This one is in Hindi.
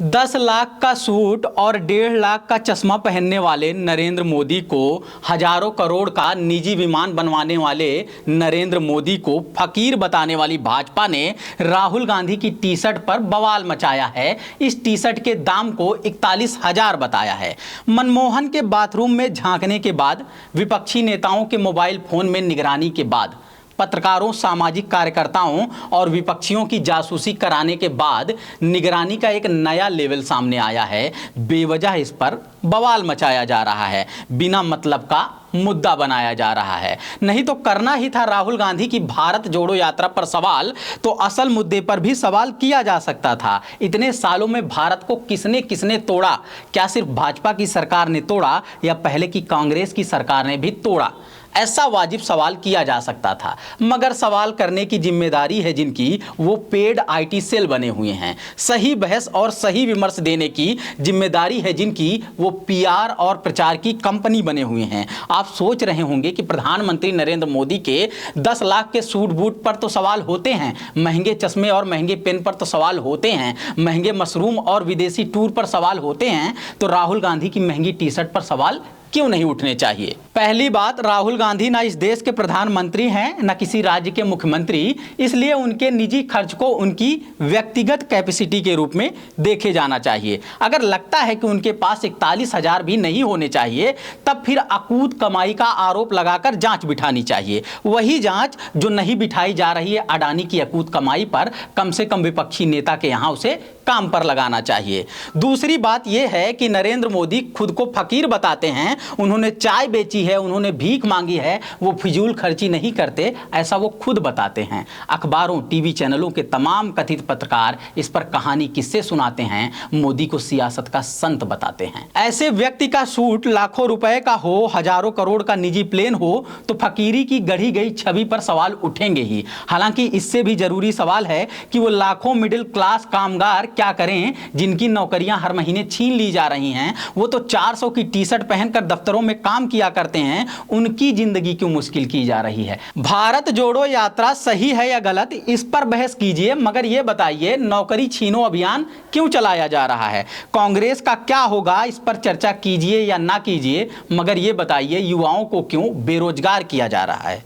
10 लाख का सूट और 1.5 लाख का चश्मा पहनने वाले नरेंद्र मोदी को, हजारों करोड़ का निजी विमान बनवाने वाले नरेंद्र मोदी को फकीर बताने वाली भाजपा ने राहुल गांधी की टी शर्ट पर बवाल मचाया है। इस टी शर्ट के दाम को 41,000 बताया है। मनमोहन के बाथरूम में झांकने के बाद, विपक्षी नेताओं के मोबाइल फोन में निगरानी के बाद, पत्रकारों, सामाजिक कार्यकर्ताओं और विपक्षियों की जासूसी कराने के बाद निगरानी का एक नया लेवल सामने आया है। बेवजह इस पर बवाल मचाया जा रहा है, बिना मतलब का मुद्दा बनाया जा रहा है। नहीं तो करना ही था राहुल गांधी की भारत जोड़ो यात्रा पर सवाल, तो असल मुद्दे पर भी सवाल किया जा सकता था। इतने सालों में भारत को किसने किसने तोड़ा? क्या सिर्फ भाजपा की सरकार ने तोड़ा या पहले की कांग्रेस की सरकार ने भी तोड़ा? ऐसा वाजिब सवाल किया जा सकता था, मगर सवाल करने की जिम्मेदारी है जिनकी, वो पेड आईटी सेल बने हुए हैं। सही बहस और सही विमर्श देने की जिम्मेदारी है जिनकी, वो पीआर और प्रचार की कंपनी बने हुए हैं। आप सोच रहे होंगे कि प्रधानमंत्री नरेंद्र मोदी के 10 लाख के सूट बूट पर तो सवाल होते हैं, महंगे चश्मे और महंगे पेन पर तो सवाल होते हैं, महंगे मशरूम और विदेशी टूर पर सवाल होते हैं, तो राहुल गांधी की महंगी टी शर्ट पर सवाल क्यों नहीं उठने चाहिए? पहली बात, राहुल गांधी ना इस देश के प्रधानमंत्री हैं, न किसी राज्य के मुख्यमंत्री, इसलिए उनके निजी खर्च को उनकी व्यक्तिगत कैपेसिटी के रूप में देखे जाना चाहिए। अगर लगता है कि उनके पास 41,000 भी नहीं होने चाहिए, तब फिर अकूत कमाई का आरोप लगाकर जांच बिठानी चाहिए। वही जांच जो नहीं बिठाई जा रही है अडानी की अकूत कमाई पर, कम से कम विपक्षी नेता के यहां उसे काम पर लगाना चाहिए। दूसरी बात यह है कि नरेंद्र मोदी खुद को फकीर बताते हैं, उन्होंने चाय बेची है, उन्होंने भीख मांगी है, वो फिजूल खर्ची नहीं करते, ऐसा वो खुद बताते हैं। अखबारों, टीवी चैनलों के तमाम कथित पत्रकार इस पर कहानी किस्से सुनाते हैं, मोदी को सियासत का संत बताते हैं। ऐसे व्यक्ति का सूट लाखों रुपए का हो, हजारों करोड़ का निजी प्लेन हो, तो फकीरी की गढ़ी गई छवि पर सवाल उठेंगे ही। हालांकि इससे भी जरूरी सवाल है कि वो लाखों मिडिल क्लास कामगार क्या करें जिनकी नौकरियां हर महीने छीन ली जा रही हैं। वो तो 400 की टी शर्ट पहनकर दफ्तरों में काम किया करते हैं, उनकी जिंदगी क्यों मुश्किल की जा रही है? भारत जोड़ो यात्रा सही है या गलत, इस पर बहस कीजिए, मगर यह बताइए नौकरी छीनो अभियान क्यों चलाया जा रहा है? कांग्रेस का क्या होगा, इस पर चर्चा कीजिए या ना कीजिए, मगर यह बताइए युवाओं को क्यों बेरोजगार किया जा रहा है?